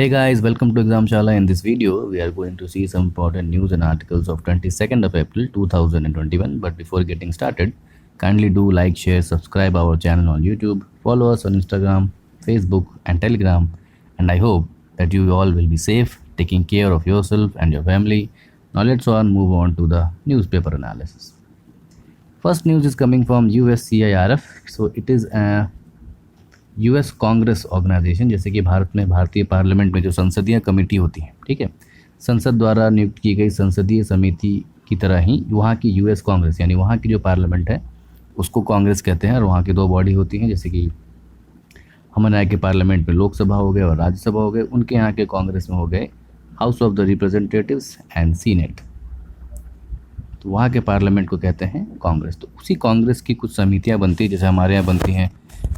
Hey guys, welcome to Examshala. In this video, we are going to see some important news and articles of 22nd of April 2021. But before getting started, kindly do like, share, subscribe our channel on YouTube, follow us on Instagram, Facebook and Telegram. And I hope that you all will be safe, taking care of yourself and your family. Now let's move on to the newspaper analysis. First news is coming from USCIRF. So it is a US Congress organisation. जैसे कि भारत में भारतीय parliament में जो संसदीय committee होती है, ठीक है, संसद द्वारा नियुक्त की गई संसदीय समिति की तरह ही वहाँ की यूएस कांग्रेस यानी वहाँ की जो पार्लियामेंट है उसको कांग्रेस कहते हैं। और वहाँ की दो बॉडी होती हैं, जैसे कि हमारे यहाँ के पार्लियामेंट में लोकसभा हो गए और राज्यसभा हो गए, उनके यहाँ के कांग्रेस में हो गए house of the representatives and senate. तो वहाँ के पार्लियामेंट को कहते हैं कांग्रेस। तो उसी कांग्रेस की कुछ समितियाँ बनती हैं, जैसे हमारे यहाँ बनती हैं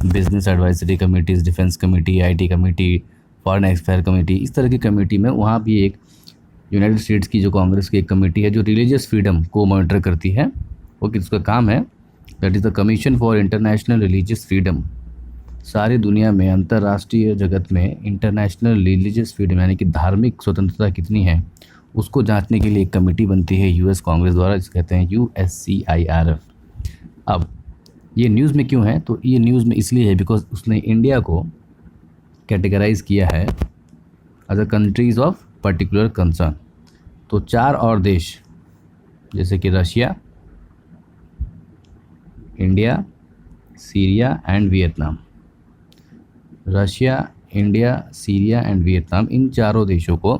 business advisory committees, defence committee, IT committee, foreign affair committee. इस तरह की कमेटी में वहाँ भी एक यूनाइटेड स्टेट्स की जो कांग्रेस की एक कमेटी है जो रिलीजियस फ्रीडम को मॉनिटर करती है। वो किसका काम है? That is the commission for international religious freedom. सारी दुनिया में, अंतर्राष्ट्रीय जगत में इंटरनेशनल रिलीजियस फ्रीडम यानी कि धार्मिक स्वतंत्रता कितनी है उसको जांचने के लिए एक कमेटी बनती है यूएस कांग्रेस द्वारा, जिसे कहते हैं USCIRF। अब ये न्यूज़ में क्यों है? तो ये न्यूज़ में इसलिए है बिकॉज उसने इंडिया को कैटेगराइज किया है as a countries of particular concern. तो चार और देश जैसे कि Russia, India, Syria and Vietnam, Russia, India, Syria and Vietnam, इन चारों देशों को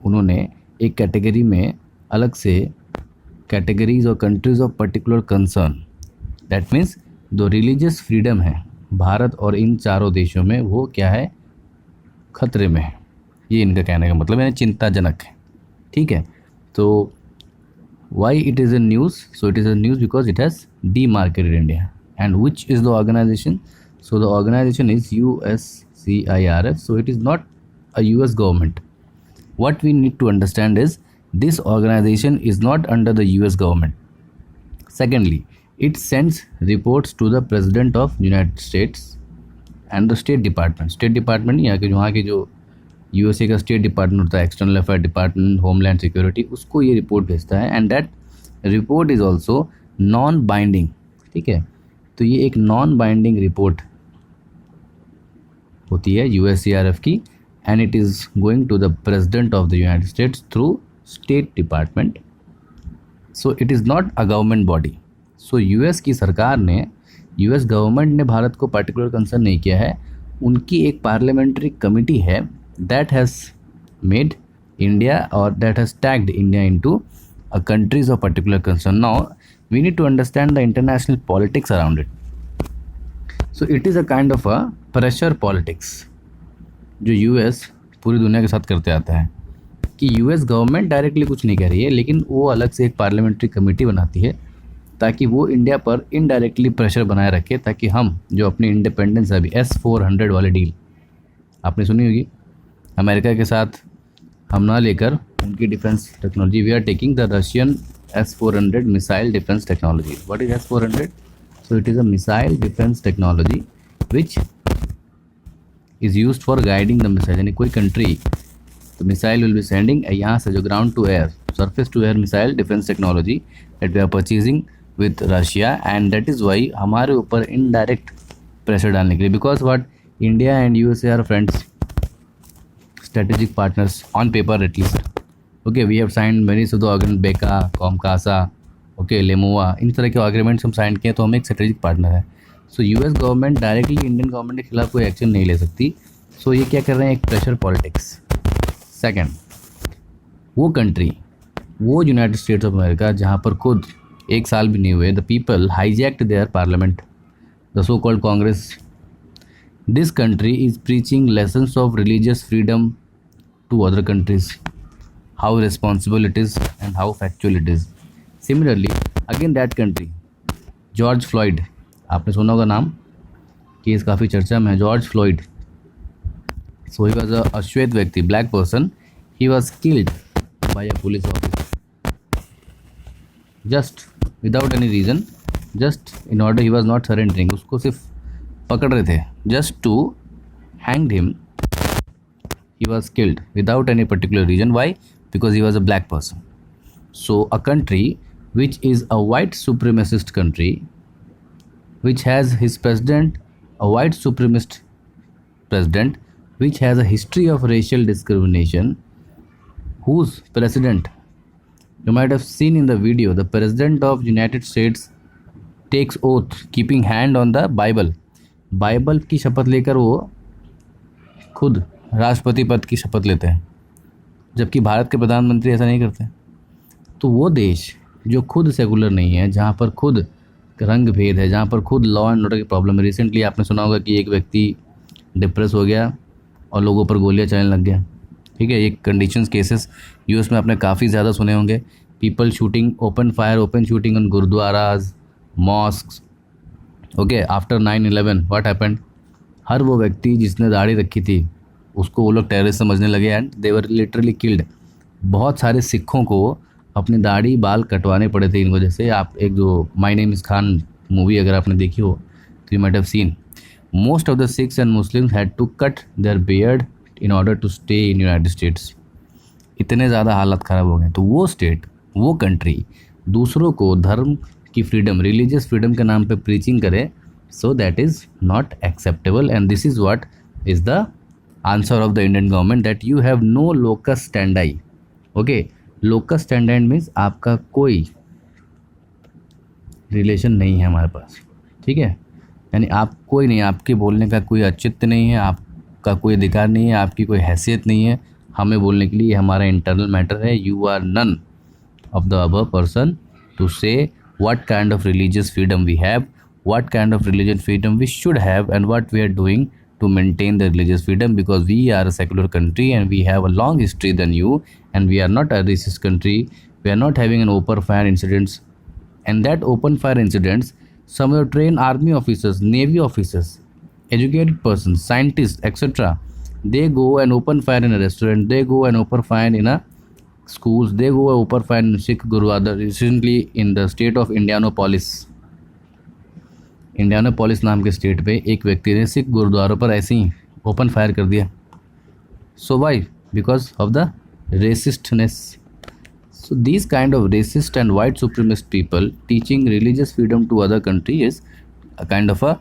उन्होंने एक कैटेगरी में अलग से कैटेगरीज और countries of particular concern, that means जो रिलीजियस फ्रीडम है भारत और इन चारों देशों में वो क्या है, खतरे में है। ये इनका कहने का मतलब है, चिंताजनक है। ठीक है, तो why it is a news? So it is a news because it has demarcated India. And which is the organisation? So the organisation is USCIRF। So it is not a US government. What we need to understand is this organization is not under the US government. Secondly, it sends reports to the President of United States and the State Department. State Department यहाँ के जो USA का state department होता है, external affair department, homeland security, उसको ये report भेजता है। And that report is also non binding. ठीक है, तो ये एक नॉन बाइंडिंग रिपोर्ट होती है USCIRF की, and it is going to the President of the United States through State Department. So it is not a government body. So US की सरकार ने, US गवर्नमेंट ने भारत को पर्टिकुलर कंसर्न नहीं किया है। उनकी एक पार्लियामेंट्री कमिटी है that has made India or that has tagged India into a countries of particular concern. Now we need to understand the international politics around it. So it is a kind of a pressure politics जो US पूरी दुनिया के साथ करते आता है कि US government directly कुछ नहीं कह रही है, लेकिन वो अलग से एक पार्लियामेंट्री कमेटी बनाती है ताकि वो इंडिया पर इनडायरेक्टली प्रेशर बनाए रखे, ताकि हम जो अपनी इंडिपेंडेंस अभी S-400 वाली डील आपने सुनी होगी, अमेरिका के साथ हम ना लेकर उनकी defence technology, we are taking the Russian S-400 missile defence technology. What is S-400? So it is a missile defence technology which is used for guiding the missile। यानी कोई कंट्री तो मिसाइल विल बी सेंडिंग यहाँ से जो ground to air, surface to air missile defence technology that we are purchasing with Russia. And that is why हमारे ऊपर indirect pressure डालने के लिए, because what, India and USA are friends, strategic partners on paper at least. Okay, we have sign many of the organ, BECA, COMCASA, okay, LEMOA, इन तरह के agreements हम sign किए, तो हम एक स्ट्रेटेजिक पार्टनर है। सो US government directly Indian government के खिलाफ कोई एक्शन नहीं ले सकती। सो ये क्या कर रहे हैं, एक प्रेशर पॉलिटिक्स। सेकंड, वो कंट्री, वो यूनाइटेड स्टेट्स ऑफ अमेरिका जहाँ पर खुद एक साल भी नहीं हुए, the people hijacked their parliament, the so called congress. This country is preaching lessons of religious freedom to other countries, how responsible it is and how factual it is. Similarly again that country, George Floyd, आपने सुना होगा नाम, case काफ़ी चर्चा में है, George Floyd. So he was a श्वेत व्यक्ति, black person, he was killed by a police officer just without any reason, just in order, he was not surrendering, उसको सिर्फ पकड़ रहे थे just to hang him he was killed without any particular reason. Why? Because he was a black person. So a country which is a white supremacist country, which has his president a white supremacist president, which has a history of racial discrimination, whose president, you might have seen in the video, the president of United States takes oath keeping hand on the Bible की शपथ लेकर वो खुद राष्ट्रपति पद की शपथ लेते हैं, जबकि भारत के प्रधानमंत्री ऐसा नहीं करते। तो वो देश जो खुद सेकुलर नहीं है, जहाँ पर खुद रंग भेद है, जहाँ पर खुद लॉ एंड ऑर्डर की प्रॉब्लम है। रिसेंटली आपने सुना होगा कि एक व्यक्ति डिप्रेस हो गया और लोगों पर गोलियां चलने लग गया, ठीक है। ये कंडीशंस केसेस यूएस में आपने काफ़ी ज़्यादा सुने होंगे। People shooting, open shooting on gurudwaras, mosques, okay. After 9/11 what happened, हर वो व्यक्ति जिसने दाढ़ी रखी थी उसको वो लोग टेररिस्ट समझने लगे and they were literally killed. बहुत सारे सिखों को अपनी दाढ़ी बाल कटवाने पड़े थे इन वजह से। आप एक जो my name is Khan movie अगर आपने देखी हो तो you might have seen, most of the Sikhs and Muslims had to cut their beard in order to stay in United States. इतने ज़्यादा हालत ख़राब हो गए। तो वो स्टेट, वो कंट्री दूसरों को धर्म की फ्रीडम, रिलीजियस फ्रीडम के नाम पे प्रीचिंग करे, so that is not acceptable. And this is what is the answer of the Indian government, that you have no locus standi. Okay, locus standi means आपका कोई रिलेशन नहीं है हमारे पास, ठीक है। यानी आप कोई नहीं, आपके बोलने का कोई औचित्य नहीं है, आपका कोई अधिकार नहीं है, आपकी कोई हैसियत नहीं है हमें बोलने के लिए। हमारा इंटरनल मैटर है। You are none of the above person to say what kind of religious freedom we have, what kind of religious freedom we should have, and what we are doing to maintain the religious freedom, because we are a secular country and we have a long history than you, and we are not a racist country. We are not having an open fire incidents, and that open fire incidents, some of the trained army officers, navy officers, educated persons, scientists, etc., they go and open fire in a restaurant, they go and open fire in a schools, they go and open fire in Sikh Gurudwara. Recently in the state of Indianapolis नाम के state पे एक व्यक्ति ने सिख गुरुद्वारों पर ऐसे ही open fire कर दिया। So why? Because of the resistance. So this kind of racist and white supremacist people teaching religious freedom to other country is a kind of a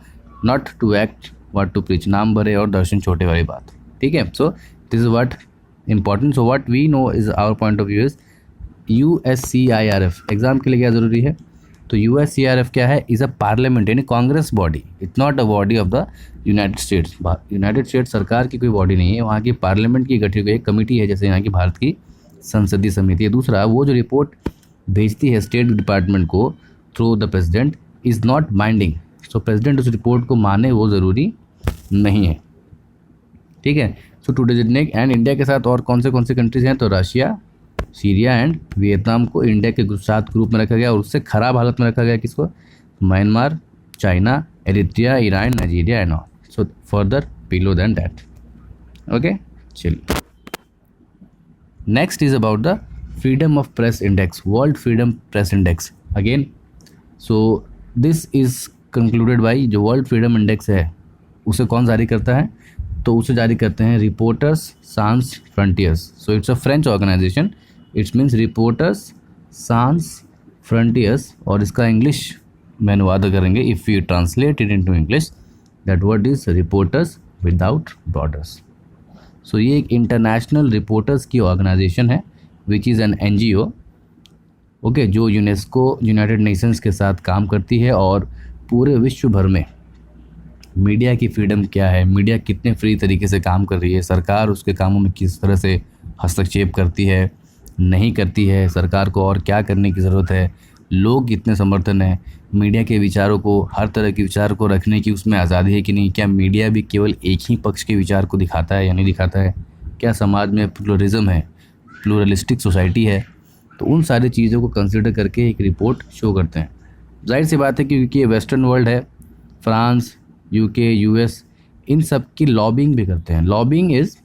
not to act what to preach, नाम बड़े और दर्शन छोटे वाली बात, ठीक है। So this is what important. So what we know is our point of view is USCIRF exam के लिए क्या ज़रूरी है? तो USCIRF क्या है? इज़ अ पार्लियामेंट, यानी Congress body. It's not a body of the United states. United states सरकार की कोई बॉडी नहीं है, वहाँ की पार्लियामेंट की गठित हुई एक कमेटी है, जैसे यहाँ की भारत की संसदीय समिति है। दूसरा, वो जो रिपोर्ट भेजती है स्टेट डिपार्टमेंट को through the president is not binding. So president उस रिपोर्ट को माने वो ज़रूरी नहीं है, ठीक है। सो टू डेजिग्नेट एंड इंडिया के साथ और कौन से कंट्रीज हैं? तो रशिया, सीरिया एंड वियतनाम को इंडिया के साथ ग्रुप में रखा गया, और उससे ख़राब हालत में रखा गया किसको? Myanmar, China, Eritrea, Iran, Nigeria and all. So further below than that. Okay, चलिए next is about the freedom of press index, world freedom press index again. So this is concluded by, जो world freedom index है उसे कौन जारी करता है? तो उसे जारी करते हैं Reporters Sans Frontieres. So it's a French organisation, it's means Reporters Sans Frontieres, और इसका इंग्लिश में अनुवाद करेंगे if you translate it into English, that word is Reporters Without Borders. सो ये एक इंटरनेशनल रिपोर्टर्स की ऑर्गेनाइजेशन है which is an NGO, okay, जो यूनेस्को, यूनाइटेड नेशंस के साथ काम करती है और पूरे विश्व भर में मीडिया की फ्रीडम क्या है, मीडिया कितने फ्री तरीके से काम कर रही है, सरकार उसके कामों में किस तरह से हस्तक्षेप करती है, नहीं करती है, सरकार को और क्या करने की ज़रूरत है, लोग कितने समर्थन है, मीडिया के विचारों को, हर तरह के विचार को रखने की उसमें आज़ादी है कि नहीं, क्या मीडिया भी केवल एक ही पक्ष के विचार को दिखाता है या नहीं दिखाता है, क्या समाज में प्लुरलिज्म है, प्लुरलिस्टिक सोसाइटी है। तो उन सारी चीज़ों को कंसिडर करके एक रिपोर्ट शो करते हैं। जाहिर सी बात है क्योंकि ये वेस्टर्न वर्ल्ड है, फ्रांस, UK, US, इन सब की लॉबिंग भी करते हैं। लॉबिंग इज़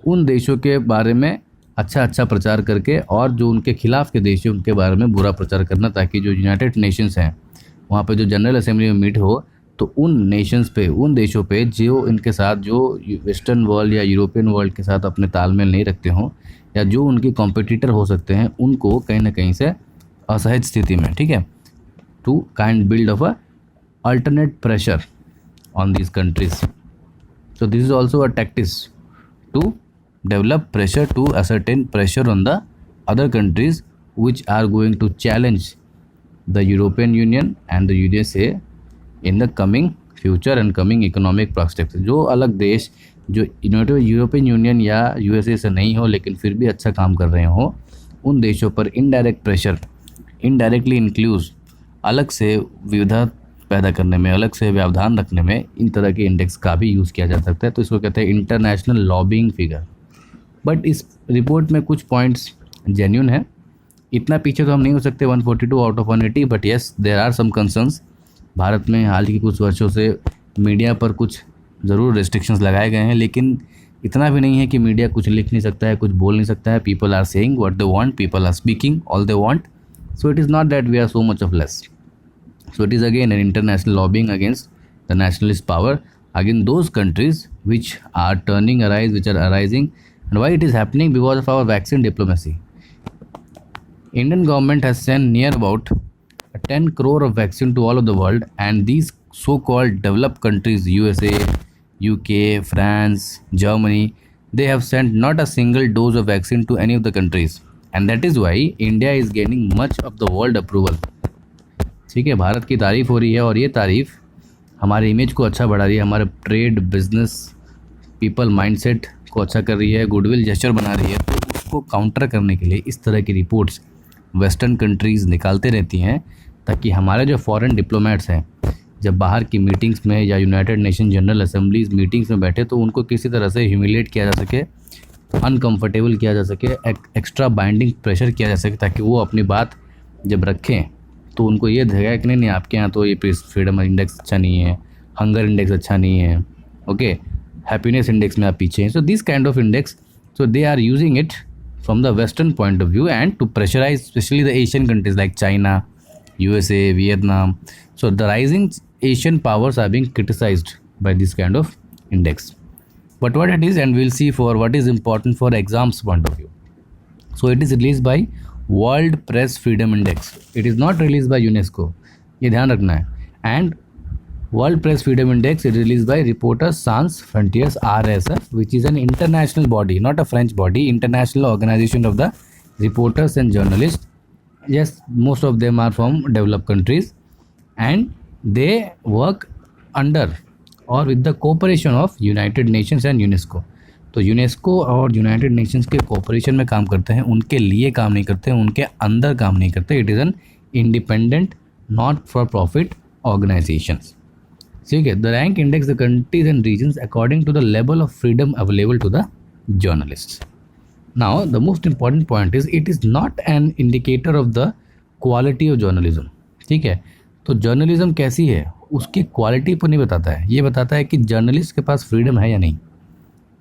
उन देशों के बारे में अच्छा प्रचार करके, और जो उनके खिलाफ के देश हैं उनके बारे में बुरा प्रचार करना, ताकि जो यूनाइटेड नेशंस हैं वहाँ पे जो जनरल असेंबली में मीट हो तो उन नेशंस पे, उन देशों पे जो इनके साथ, जो वेस्टर्न वर्ल्ड या यूरोपियन वर्ल्ड के साथ अपने तालमेल नहीं रखते हों या जो उनके कॉम्पिटिटर हो सकते हैं, उनको कहीं ना कहीं से असहज स्थिति में, ठीक है, to kind build of a alternate pressure on these countries. So this is also a tactics to develop pressure, to ascertain pressure on the other countries which are going to challenge the European Union and the USA in the coming future and coming economic prospects. जो अलग देश जो European union या USA से नहीं हो लेकिन फिर भी अच्छा काम कर रहे हो, उन देशों पर इनडायरेक्ट प्रेशर, इनडायरेक्टली इंक्लूज, अलग से विविधता पैदा करने में, अलग से व्यवधान रखने में इन तरह के इंडेक्स का भी यूज़ किया जा सकता है। तो इसको कहते हैं इंटरनेशनल लॉबिंग फिगर। बट इस रिपोर्ट में कुछ पॉइंट्स जेन्युइन है, इतना पीछे तो हम नहीं हो सकते 142 out of 180, but yes there are some concerns. Bharat में हाल के कुछ वर्षों से मीडिया पर कुछ ज़रूर रेस्ट्रिक्शंस लगाए गए हैं, लेकिन इतना भी नहीं है कि मीडिया कुछ लिख नहीं सकता है, कुछ बोल नहीं सकता है। People are saying what they want, people are speaking all they want, so it is not that we are so much of less. So it is again an international lobbying against the nationalist power, against those countries which are turning arise, which are arising. And why it is happening? Because of our vaccine diplomacy. Indian government has sent near about 10 crore of vaccine to all of the world, and these so-called developed countries, USA, UK, France, Germany, they have sent not a single dose of vaccine to any of the countries, and that is why India is gaining much of the world approval. ठीक है, भारत की तारीफ़ हो रही है और ये तारीफ़ हमारे इमेज को अच्छा बढ़ा रही है, हमारे ट्रेड, बिजनेस, पीपल माइंडसेट को अच्छा कर रही है, गुडविल जेस्चर बना रही है। तो उसको काउंटर करने के लिए इस तरह की रिपोर्ट्स वेस्टर्न कंट्रीज़ निकालते रहती हैं, ताकि हमारे जो फॉरेन डिप्लोमेट्स हैं जब बाहर की मीटिंग्स में या United nation general assemblies meetings में बैठे तो उनको किसी तरह से ह्यूमिलेट किया जा सके, अनकम्फर्टेबल किया जा सके, एक्स्ट्रा बाइंडिंग प्रेशर किया जा सके, ताकि वो अपनी बात जब रखें तो उनको ये दिखेगा कि नहीं आपके यहाँ तो ये फ्रीडम इंडेक्स अच्छा नहीं है, हंगर इंडेक्स अच्छा नहीं है, ओके, हैप्पीनेस इंडेक्स में आप पीछे हैं. So this kind of index, so they are using it from the western point of view and to pressurise specially the Asian countries like China, USA, Vietnam. So the rising Asian powers are being criticized by this kind of index. But what it is, and we'll see for what is important for exams point of view. So it is released by World Press Freedom Index. It is not released by UNESCO. ये ध्यान रखना है. And World Press Freedom Index is released by Reporters Sans Frontiers RSF, which is an international body, not a French body, international organization of the reporters and journalists. Yes, most of them are from developed countries, and they work under और with the cooperation of United Nations and UNESCO. तो UNESCO और United Nations के cooperation में काम करते हैं, उनके लिए काम नहीं करते हैं, उनके अंदर काम नहीं करते. It is an independent not for profit organisations. ठीक है. The rank index the countries and regions according to the level of freedom available to the journalists. Now the most important point is it is not an indicator of the quality of journalism. ठीक है. तो journalism कैसी है उसकी quality पर नहीं बताता है, ये बताता है कि जर्नलिस्ट के पास फ्रीडम है या नहीं.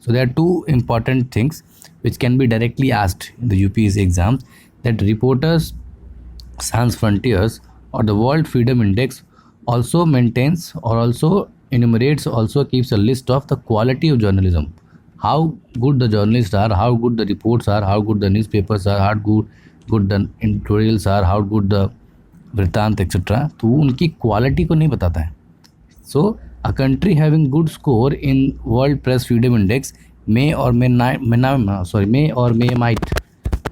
So there are two important things which can be directly asked in the UPSC exams, that Reporters Sans Frontiers or the World Freedom Index also maintains or also enumerates, also keeps a list of the quality of journalism. How good the journalists are, how good the reports are, how good the newspapers are, how good the editorials are, how good the वृत्तांत etc. तो उनकी quality को नहीं बताता है. So a country having good score in World Press Freedom Index may or may might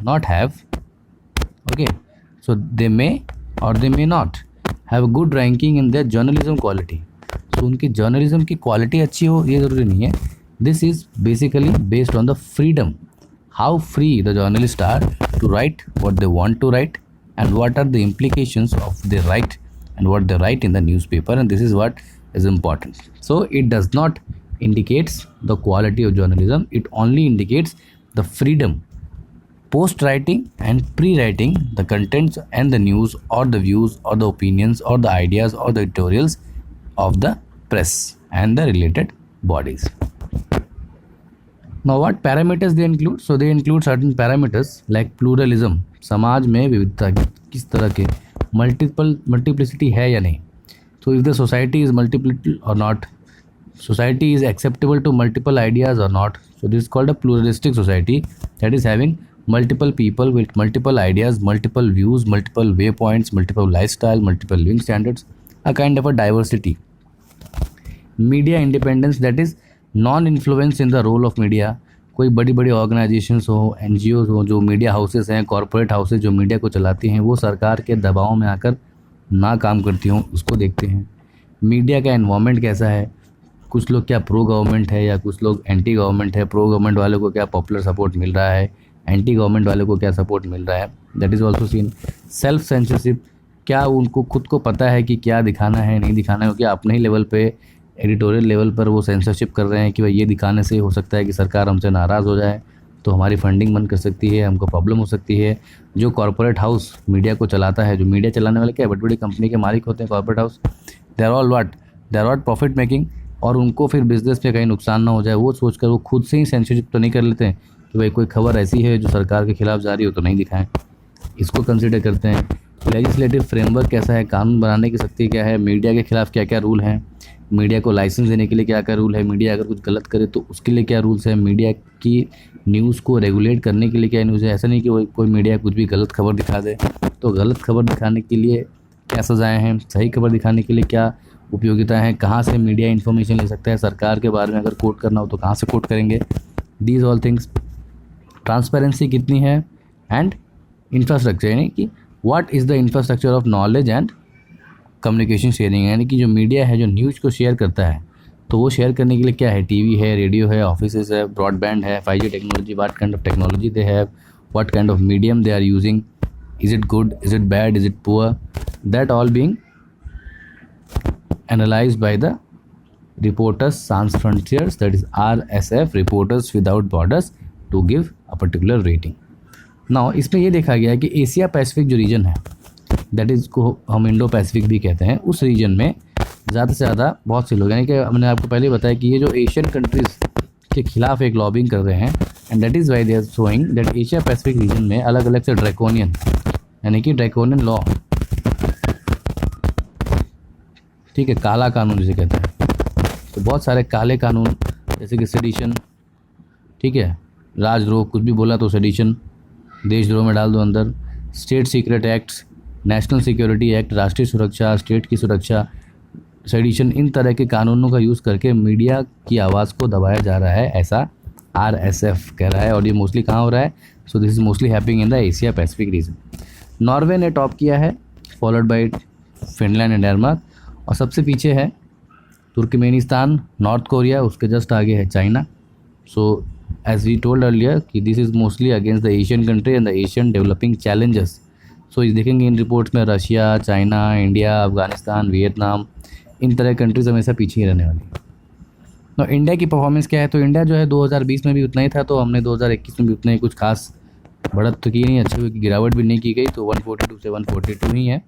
not have, okay, so they may or they may not have a good ranking in their journalism quality. So उनकी journalism की quality अच्छी हो ये ज़रूरी नहीं है. This is basically based on the freedom, how free the journalists are to write what they want to write and what are the implications of their write and what they write in the newspaper, and this is what is important. So it does not indicates the quality of journalism, it only indicates the freedom post writing and pre-writing the contents and the news or the views or the opinions or the ideas or the editorials of the press and the related bodies. Now what parameters they include? So they include certain parameters like pluralism, समाज में विविधता किस तरह के, मल्टीपलिसिटी है या नहीं, So if the society is multiple or not, society is acceptable to multiple ideas or not. So this is called a pluralistic society, that is having multiple people with multiple ideas, multiple views, multiple waypoints, multiple lifestyle, multiple living standards, a kind of a diversity. Media independence, that is non influence in the role of media. कोई बड़ी बड़ी organisations हो, NGO हो, जो media houses हैं, corporate houses जो media को चलाती हैं, वो सरकार के दबाव में आकर ना काम करती हों, उसको देखते हैं। मीडिया का एनवायरनमेंट कैसा है, कुछ लोग क्या प्रो गवर्नमेंट है या कुछ लोग एंटी गवर्नमेंट है, प्रो गवर्नमेंट वालों को क्या पॉपुलर सपोर्ट मिल रहा है, एंटी गवर्नमेंट वालों को क्या सपोर्ट मिल रहा है, that is also seen. Self censorship, क्या उनको खुद को पता है कि क्या दिखाना है नहीं दिखाना है, क्योंकि अपने ही लेवल पे, एडिटोरियल लेवल पर वो सेंसरशिप कर रहे हैं कि भाई ये दिखाने से हो सकता है कि सरकार हमसे नाराज़ हो जाए, तो हमारी फंडिंग बंद कर सकती है, हमको प्रॉब्लम हो सकती है। जो कॉरपोरेट हाउस मीडिया को चलाता है, जो मीडिया चलाने वाले क्या बड़ी बड़ी कंपनी के मालिक होते हैं corporate house, they are all profit making, और उनको फिर बिजनेस में कहीं नुकसान ना हो जाए वो सोचकर वो खुद से ही सेंसरशिप तो नहीं कर लेते हैं कि भाई कोई खबर ऐसी है जो सरकार के खिलाफ जारी हो तो नहीं दिखाएं, इसको कंसिडर करते हैं। लेजिस्लेटिव फ्रेमवर्क कैसा है, कानून बनाने की शक्ति क्या है, मीडिया के खिलाफ क्या क्या रूल हैं, मीडिया को लाइसेंस देने के लिए क्या क्या रूल है, मीडिया अगर कुछ गलत करे तो उसके लिए क्या रूल्स है, मीडिया की न्यूज़ को रेगुलेट करने के लिए क्या न्यूज़ है। ऐसा नहीं कि कोई मीडिया कुछ भी गलत खबर दिखा दे, तो गलत खबर दिखाने के लिए क्या सज़ाएँ हैं, सही खबर दिखाने के लिए क्या उपयोगिता है, कहाँ से मीडिया इन्फॉर्मेशन ले सकता है, सरकार के बारे में अगर कोट करना हो तो कहाँ से कोट करेंगे, दीज ऑल थिंग्स। ट्रांसपेरेंसी कितनी है, एंड इंफ्रास्ट्रक्चर, यानी कि what is the infrastructure of knowledge and communication sharing, यानी कि जो मीडिया है जो न्यूज़ को शेयर करता है तो वो शेयर करने के लिए क्या है, टीवी है, रेडियो है, ऑफिसेज है, ब्रॉडबैंड है, 5G technology, what kind of technology they have, what kind of medium they are using, is it good, is it bad, is it poor, that all being analyzed by the Reporters Sans Frontiers, that is RSF, Reporters Without Borders, to give a particular rating. Now इसमें ये देखा गया है कि Asia Pacific जो reason है, that is को हम इंडो पैसिफिक भी कहते हैं, उस रीजन में ज़्यादा से ज़्यादा बहुत से लोग, यानी कि मैंने आपको पहले बताया कि ये जो एशियन कंट्रीज़ के खिलाफ एक लॉबिंग कर रहे हैं, and that is why they are showing that Asia Pacific region में अलग अलग से ड्रैकोनियन, यानी कि ड्रैकोनियन लॉ, ठीक है, काला कानून जिसे कहते हैं, तो बहुत सारे काले कानून जैसे कि सेडिशन, ठीक है, राजद्रोह, कुछ भी बोला तो सेडिशन, देशद्रोह में डाल दो अंदर, state secret acts, national security act, राष्ट्रीय सुरक्षा, स्टेट की सुरक्षा, सेडिशन, इन तरह के कानूनों का यूज़ करके मीडिया की आवाज़ को दबाया जा रहा है, ऐसा RSF कह रहा है। और ये मोस्टली कहाँ हो रहा है, so this is mostly happening in the Asia Pacific region. Norway ने टॉप किया है, followed by Finland and Denmark, और सबसे पीछे है तुर्कमेनिस्तान, नॉर्थ कोरिया, उसके जस्ट आगे है China. So as we told earlier कि this is mostly against the Asian country and the Asian developing challenges. So इस देखेंगे इन रिपोर्ट्स में Russia, China, India, Afghanistan, Vietnam, इन तरह कंट्रीज़ हमेशा पीछे ही रहने वाली। तो इंडिया की परफॉर्मेंस क्या है, तो इंडिया जो है 2020 में भी उतना ही था, तो हमने 2021 में भी उतना ही, कुछ खास बढ़त तो की नहीं, अच्छी हुई, गिरावट भी नहीं की गई, तो 142 से 142 ही है,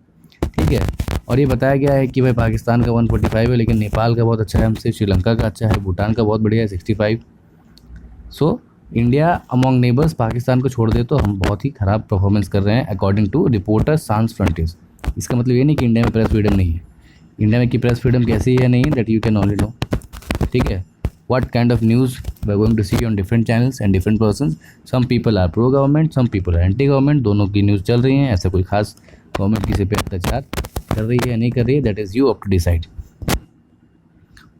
ठीक है। और ये बताया गया है कि भाई पाकिस्तान का 145 है, लेकिन नेपाल का बहुत अच्छा है हमसे, श्रीलंका का अच्छा है, भूटान का बहुत बढ़िया है 65। So India among neighbours Pakistan को छोड़ दे तो हम बहुत ही ख़राब परफॉर्मेंस कर रहे हैं according to reporters Sans frontiers. इसका मतलब ये नहीं कि इंडिया में प्रेस फ्रीडम नहीं है, इंडिया में की प्रेस फ्रीडम कैसी है नहीं, that you can only know, ठीक है। What kind of news we are going to see on different channels and different persons, some people are pro government, some people are anti government, दोनों की news चल रही हैं, ऐसा कोई खास गवर्नमेंट किसी पे अत्याचार कर रही है या नहीं कर रही है, that is you up to decide.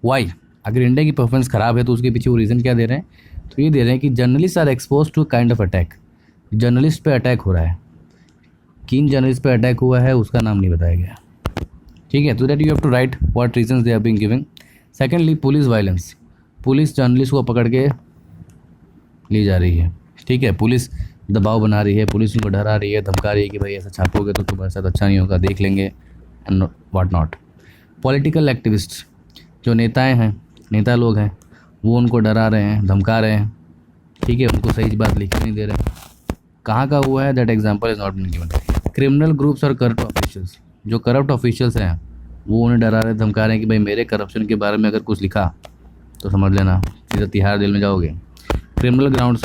Why, अगर इंडिया की परफॉर्मेंस ख़राब है तो उसके पीछे वो रीज़न क्या दे रहे हैं, तो ये दे रहे हैं कि journalist are expose to kind of attack, journalist पे अटैक हो रहा है, किन जर्नलिस्ट पे अटैक हुआ है उसका नाम नहीं बताया गया, ठीक है। तो that you have to write what reasons they are being giving. Secondly police violence, police journalist को पकड़ के ली जा रही है, ठीक है, पुलिस दबाव बना रही है, पुलिस उनको डरा रही है, धमका रही है कि भाई ऐसा छापोगे तो तुम्हारे साथ अच्छा नहीं होगा, देख लेंगे and what not. Political activist, जो नेताएं हैं, नेता लोग हैं, वो उनको डरा रहे हैं, धमका रहे हैं, ठीक है, उनको सही बात लिखने नहीं दे रहे। कहाँ का हुआ है, that example is not been given. Criminal groups और करप्ट ऑफिशियल्स, जो करप्ट ऑफिशियल्स हैं वो उन्हें डरा रहे, धमका रहे हैं कि भाई मेरे करप्शन के बारे में अगर कुछ लिखा तो समझ लेना सीधा तिहाड़ जेल में जाओगे। क्रिमिनल ग्राउंड्स,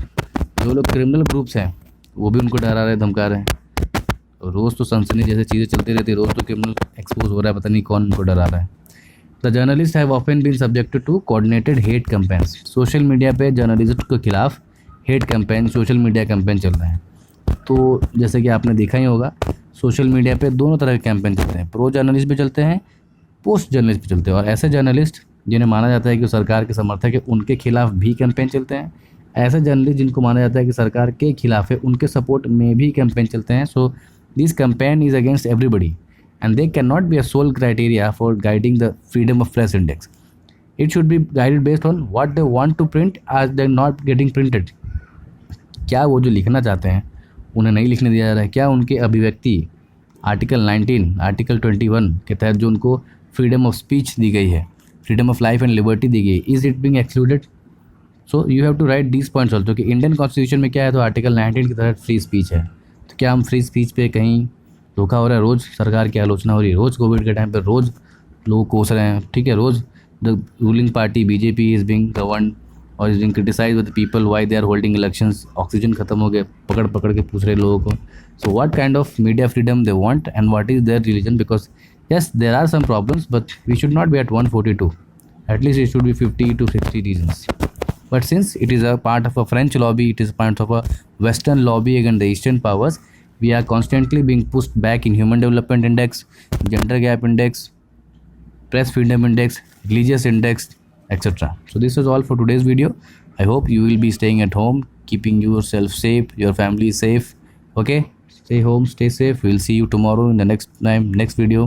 जो लोग क्रिमिनल ग्रुप्स हैं वो भी उनको डरा रहे, धमका रहे हैं। रोज़ तो सनसनी जैसे चीज़ें चलती रहती है, रोज़ तो क्रिमिनल एक्सपोज हो रहा है, पता नहीं कौन उनको डरा रहा है। The journalist have often been subjected to coordinated hate campaigns. Social media पे जर्नलिस्ट के खिलाफ hate campaign, social media campaign चल रहे हैं। तो जैसे कि आपने देखा ही होगा, सोशल मीडिया पे दोनों तरह के कैंपेन चलते हैं, प्रो जर्नलिस्ट भी चलते हैं, पोस्ट जर्नलिस्ट भी चलते हैं। और ऐसे जर्नलिस्ट जिन्हें माना जाता है कि सरकार के समर्थक है, उनके खिलाफ भी कैंपेन चलते हैं। ऐसे जर्नलिस्ट जिनको माना जाता है कि सरकार के खिलाफ है, उनके सपोर्ट में भी कैंपेन चलते हैं। So this campaign is against everybody and they cannot be a sole criteria for guiding the freedom of press index. It should be guided based on what they want to print as they're not getting printed. क्या वो जो लिखना चाहते हैं उन्हें नहीं लिखने दिया जा रहा है? क्या उनके अभिव्यक्ति आर्टिकल 19, आर्टिकल 21 के तहत जो उनको फ्रीडम ऑफ स्पीच दी गई है, freedom of life and liberty दी गई, is it being excluded? So you have to write these points also कि इंडियन कॉन्स्टिट्यूशन में क्या है, तो आर्टिकल 19 के तहत फ्री स्पीच है। तो क्या हम फ्री स्पीच पे कहीं धोखा हो रहा है? रोज़ सरकार की आलोचना हो रही है, रोज़ कोविड के टाइम पर रोज़ लोग कोस रहे हैं, ठीक है, रोज़ the ruling party BJP is being govern और is being criticise with people why they are holding elections. Oxygen खत्म हो गए, पकड़ पकड़ के पूछ रहे लोगों को। So what kind of media freedom they want and what is their religion? Because yes, there are some problems, but we should not be at 142. At least it should be 50 to 60 regions. But since it is a part of a French lobby, it is part of a Western lobby against the Eastern powers, we are constantly being pushed back in Human Development Index, Gender Gap Index, Press Freedom Index, Religious Index, etc. So this is all for today's video. I hope you will be staying at home, keeping yourself safe, your family safe. Okay? Stay home, stay safe. We'll see you tomorrow in the next video.